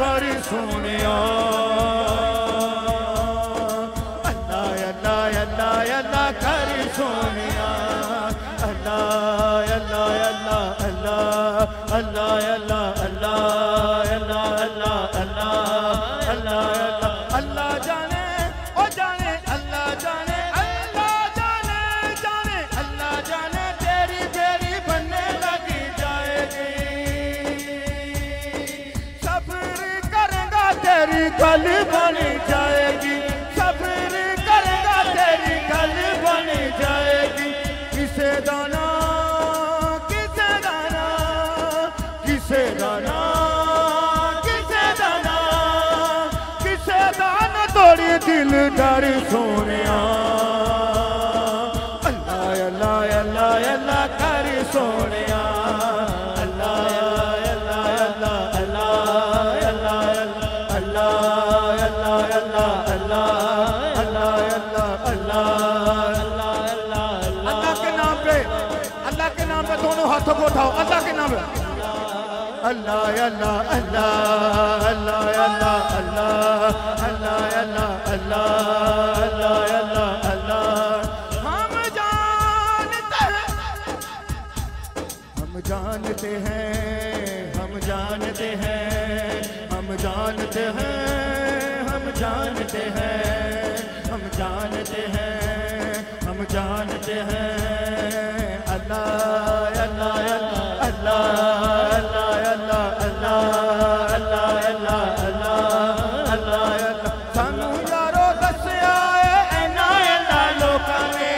कर सोने अल्लाह अल्लाह अल्लाह अल्लाह कर सोने अल्लाह अल्लाह अल्लाह अल्लाह अल्लाह अल्लाह अल्लाह अल्लाह अल्लाह अल्लाह अल्लाह जाने ओ जाने अल्लाह जाने अल्लाह जाने जाने अल्लाह जाने तेरी तेरी बनने लगी जाएगी सब्र करेगा तेरी गल बन जाएगी सब्र करेगा तेरी गल बन जाएगी किसे दाना किसे दाना किसे दाना किसे दाना किसे दाना तोड़ी दिल डर सोने अल्लाह अल्लाह अल्लाह अल्लाह कर सोने अल्लाह अल्लाह अल्लाह अल्लाह अल्लाह अल्लाह अल्लाह अल्लाह अल्लाह अल्लाह अल्लाह अल्लाह के नाम पे दोनों हाथों को उठाओ अल्लाह के नाम पे अल्लाह अल्लाह अल्लाह अल्लाह अल्लाह अल्लाह अल्लाह अल्लाह अल्लाह अल्लाह अल्लाह अल्लाह हम जानते हैं हम जानते हैं हम जानते हैं हम जानते हैं हम जानते हैं हम जानते हैं अल्लाह अल्लाह अल्लाह अल्लाह अल्लाह अल्लाह अल्लाह अल्लाह अल्लाह सानू यारो दस्या ऐना ऐना लोकां ने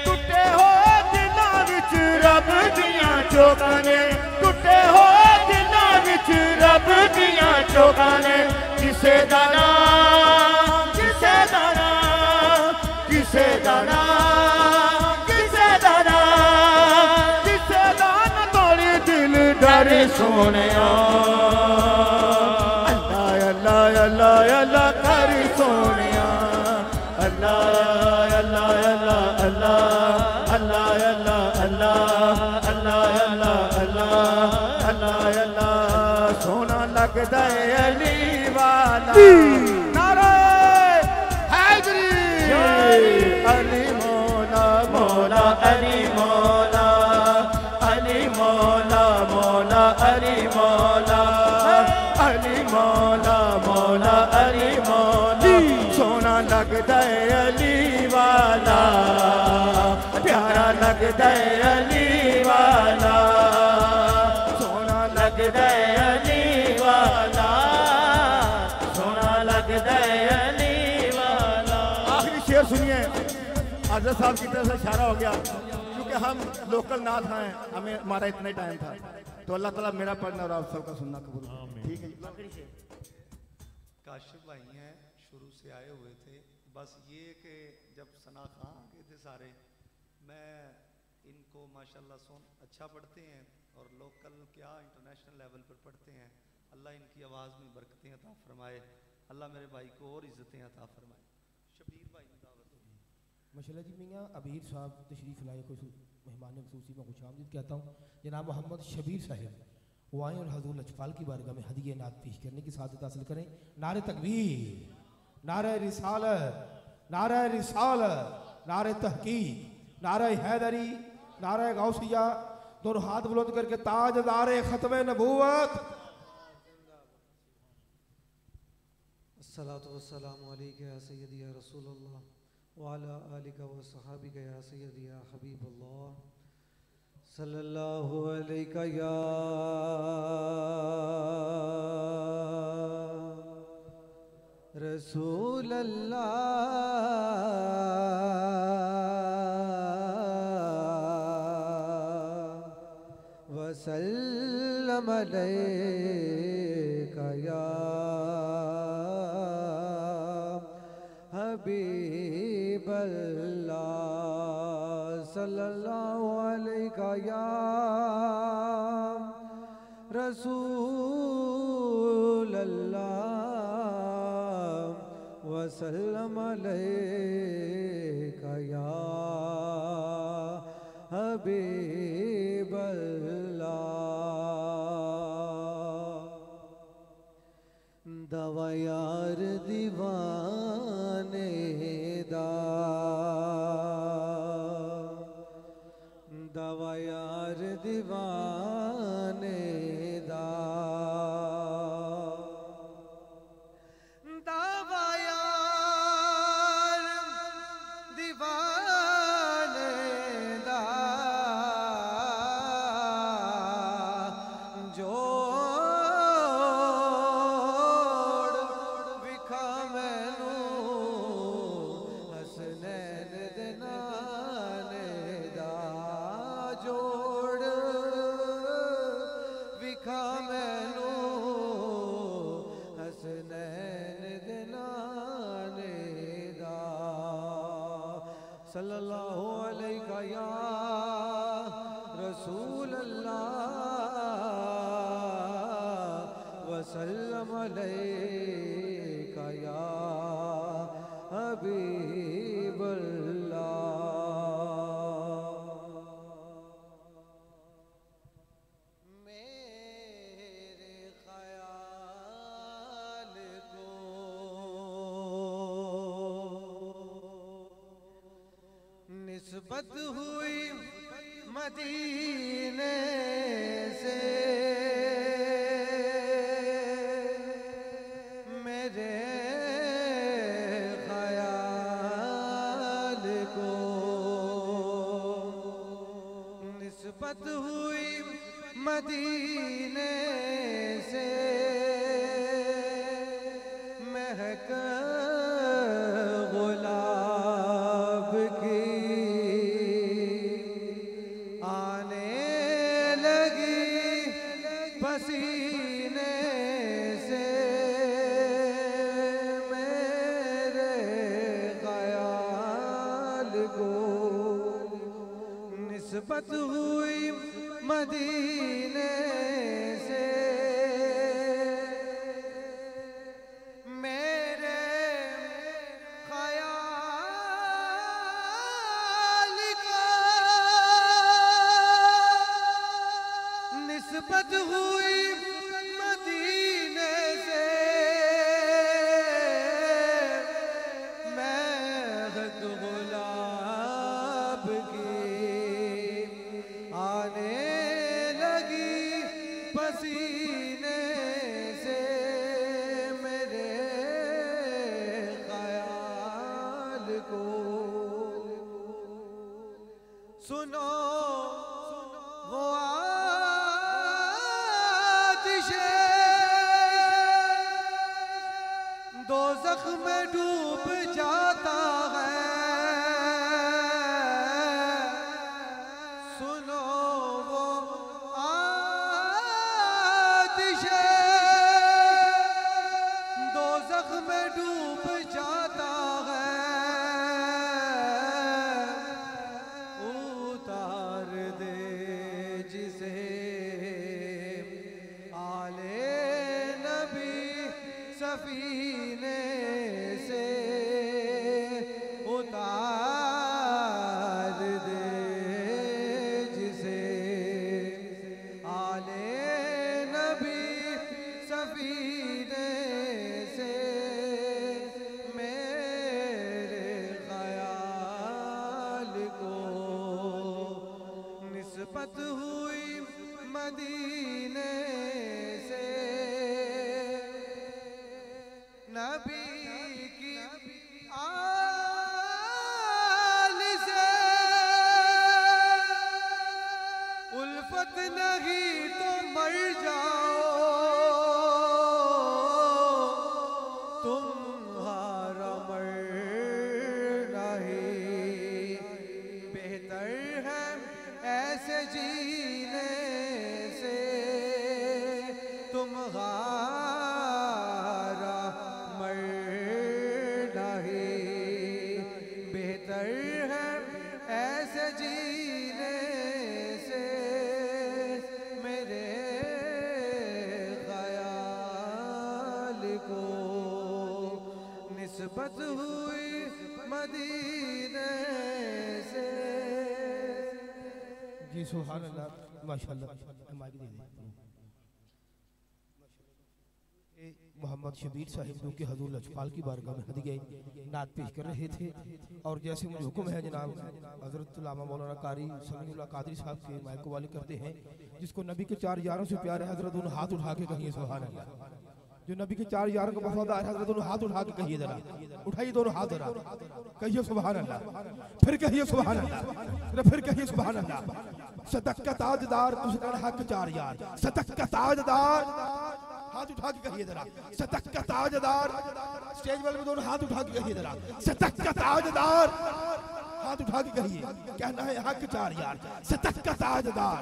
टुटे होए दिलां विच रब दियां चोकां ने टुटे होए दिलां विच रब दियां चोकां ने किसे दा नाम किसे दा नाम किसे दा नाम किसे दा नाम किसे दा ना तोड़ी दिल डर सोने अल्लाह अल्लाह अल्लाह अल्लाह कर सोने अल्लाह अल्लाह अल्लाह अल्लाह अल्लाह अल्लाह अल्लाह अल्लाह अल्लाह अल्लाह अल्लाह सोना लगदा है अली वाला नारे हैदरी अली मौला मौला अली मौला अली मौला मौला अली मौला अली मौला मौला अली मौला सोना लगदा है अली वाला प्यारा लगदा है अली वाला सोना लगदा है अली वाला सोना लगदा है अली वाला। आखिरी शेर सुनिए आज़ाद साहब की तरफ से इशारा हो गया क्योंकि हम लोकल नाथ हैं हमें हमारा इतना ही टाइम था तो अल्लाह ताला मेरा पढ़ना और आप सबका सुनना कबूल ठीक है। काशिफ भाई हैं शुरू से आए हुए थे बस ये कि जब सना खां आ गए थे सारे मैं इनको माशाल्लाह सुन अच्छा पढ़ते हैं और लोकल क्या इंटरनेशनल लेवल पर पढ़ते हैं अल्लाह इनकी आवाज़ में बरकतें अता फरमाए अल्लाह मेरे भाई को और इज़्ज़तें अता फरमाए। शबीर भाई ने दावत होगी माशाल्लाह जी मियाँ अबीर साहब तशरीफ़ लाए को मेहमान ख़ुसूसी में खुशामदीद कहता हूँ जनाब मोहम्मद शबीर साहिब वो आएँ और हज़ूर लजपाल की बारगाह में हदिया नात पेश करने की सादत हासिल करें। नारे तकबीर नारे रिसालत नारे रिसालत नारे तहकीक नारे हैदरी नारे गौसिया दोनों हाथ बुलंद करके ताजदार ख़त्म नबूवत अस्सलातु वस्सलामु अलैका या सय्यदी या रसूलल्लाह व अला आलिका व सहाबिका या सय्यदी या हबीबल्लाह सल्लल्लाहु अलैका या रसूलल्लाह वसल्लम अलैका या हबीबल्लाह सल्लल्लाहु अलैका या रसूलल्लाह वसल्लम अलैका या हबीबल्लाह। दवा यार दीवाने दा, दवा यार दीवाने दा, दवा यार दीवाने दा, जोड़ विखा मैनू हसनैन दे नाले दा, जोड़ विखा मैनू हसनैन दे नाले दा। सल्लल्लाहु अलैका या रसूल अल्लाह वसल्लम अलैका या हबीब अल्लाह। मेरे ख्याल को निस्बत हुई मदीने से, मेरे ख्याल को निस्बत हुई मदीने से, महक गुलाब की आने लगी पसीने से, मेरे ख्याल को निस्बत हुई मदीने से, मेरे ख्याल को निस्बत हुई मदीने से, महक गुलाब की आने लगी पसीने से, मेरे ख्याल को सुनो वो आतिशे दोज़ख में डूब जाता है, सुनो वो आतिशे दोज़ख में डूब जाता है, उतार दे जिसे आले नबी सफीने से, उतार दे जिसे आले नबी सफीने से, मेरे ख्याल को निस्बत हुई मदीने से, नबी की आल से उल्फत नहीं तो मर जाओ, तुम्हारा मरना ही बेहतर है ऐसे जीने से, तुम्हारा मरना ही बेहतर है ऐसे जीने से, मेरे ख्याल को निस्बत हुई मदीने से। जी सुभान अल्लाह, माशाअल्लाह, हमारी दे दी। मोहम्मद शबीर साहिब जो कि हजूर लजपाल की बारगाह में हदिया नात पेश कर रहे थे। और जैसे मुझे हुक्म है जनाब हजरत उल्लामा मौलाना कारी समीउल्लाह कादरी साहब के माइक वाले करते हैं, जिसको नबी के 4 यारों से प्यार है हजरत उन हाथ उठा के कहिए सुभान अल्लाह। जो नबी के 4 यारों का वफादार है हजरत उन हाथ उठा के कहिए जरा, उठाइए दोनों हाथ जरा, कहिए सुभान अल्लाह, फिर कहिए सुभान अल्लाह, फिर कहिए सुभान अल्लाह। सदक का ताजदार तुझका हक 4 यार, सदक का ताजदार, हाथ उठा के कहिए जरा, सदक का ताजदार। स्टेज वाले में दोनों हाथ उठा के कहिए जरा, सदक का ताजदार, हाथ उठा के कहिए, कहना है हक 4 यार, सदक का ताजदार,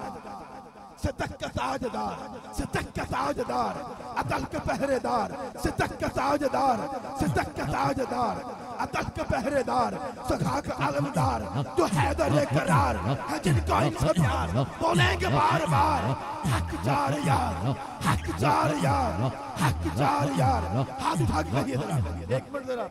सदक का ताजदार, सदक का ताजदार, अदल का पहरेदार, सदक का ताजदार, सदक का ताजदार, अदल का पहरेदार, सखा का आलमदार, जो हैदर करार है जिनका इनसे प्यार, बोलेंगे बार बार हक 4 यार, हक 4 यार, हक 4 यार। हाथ उठा के कहिए जरा, 1 मिनट जरा,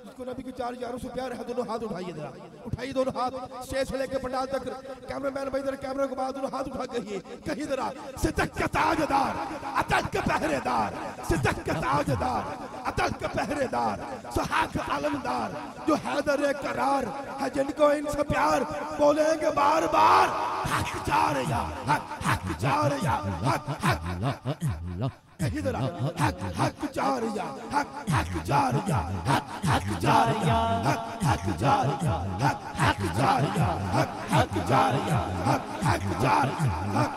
जिसको नबी के 4 यारों से प्यार है दोनों हाथ उठाइए जरा, उठाइए दोनों हाथ, स्टेज से लेकर पंडाल तक, कैमरामैन भाई इधर कैमरे को बाद दोनों हाथ उठा कहिए, कहिए जरा, सिद्दीक का ताजदार, अदल का पहरेदार, सिद्दीक का ताजदार, अदल का पहरेदार, सहाक आलमदार, जो हैदर करार है जिनको इनसे प्यार, बोलेंगे बार बार हक 4 यार, हक 4 यार, हक कहिए जरा, हक 4 यार, हक 4 यार, हक 4 यार, हक 4 यार, हक 4 यार, हक 4 यार, हक 4 यार,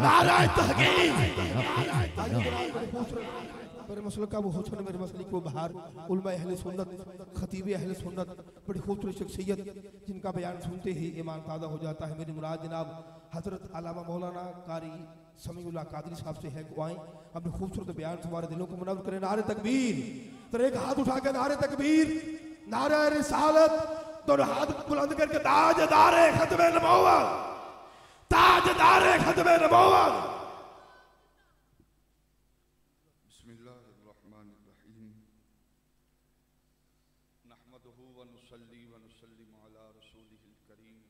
नाराए तहकीम। मेरे मसले का वो हुस्न, मेरे मसले को बाहर उलमा अहले सुन्नत, खतीब अहले सुन्नत, बड़ी खूबसूरत शख्सियत जिनका बयान सुनते ही ईमान ताज़ा हो जाता है। मेरी मुराद जनाब हजरत अल्लामा मौलाना कारी समीउल्लाह कादरी साहब से है, को आए अपने खूबसूरत बयान से हमारे दिलों को मुनव्वर करें। नारे तकबीर, तो एक हाथ उठा के नारे तकबीर, नारे रिसालत, दोनों हाथ बुलंद करके ताजदारे खत्मे नबुव्वत, ताजदारे खत्मे नबुव्वत। बिस्मिल्लाहिर्रहमानिर्रहीम, नहमदुहु व नुसल्ली व नुसल्लिमु अला रसूलिहिल करीम,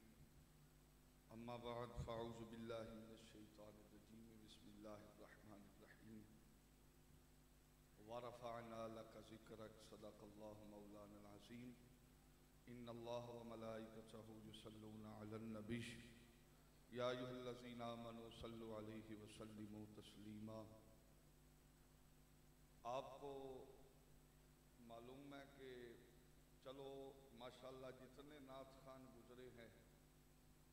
अम्मा बाद फ़अऊज़ु बिल्लाहि मिनश शैतानिर रजीम, बिस्मिल्लाहिर्रहमानिर्रहीम। व रफ़अना लका ज़िक्रक, सदक़ल्लाहु मौलानल अज़ीम। इन्नल्लाह व मलाइकतहु युसल्लूना अलन नबी, या अय्युहल्लज़ीना आमनू सल्लु अलैहि व सल्लिमू तस्लीमा। आपको मालूम है कि चलो माशाल्लाह जितने नात खान गुजरे हैं,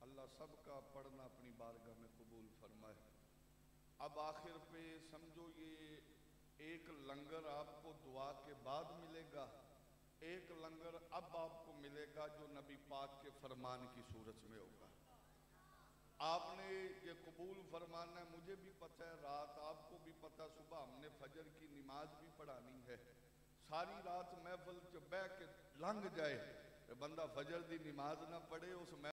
अल्लाह सबका पढ़ना अपनी बारगाह में कबूल फरमाए। अब आखिर पे समझो ये एक लंगर आपको दुआ के बाद मिलेगा, एक लंगर अब आपको मिलेगा जो नबी पाक के फरमान की सूरत में होगा। आपने ये कबूल फरमाना है, मुझे भी पता है, रात आपको भी पता, सुबह हमने फजर की नमाज भी पढ़ानी है। सारी रात महफिल च बह के लंघ जाए, बंदा फजर की नमाज ना पढ़े, उस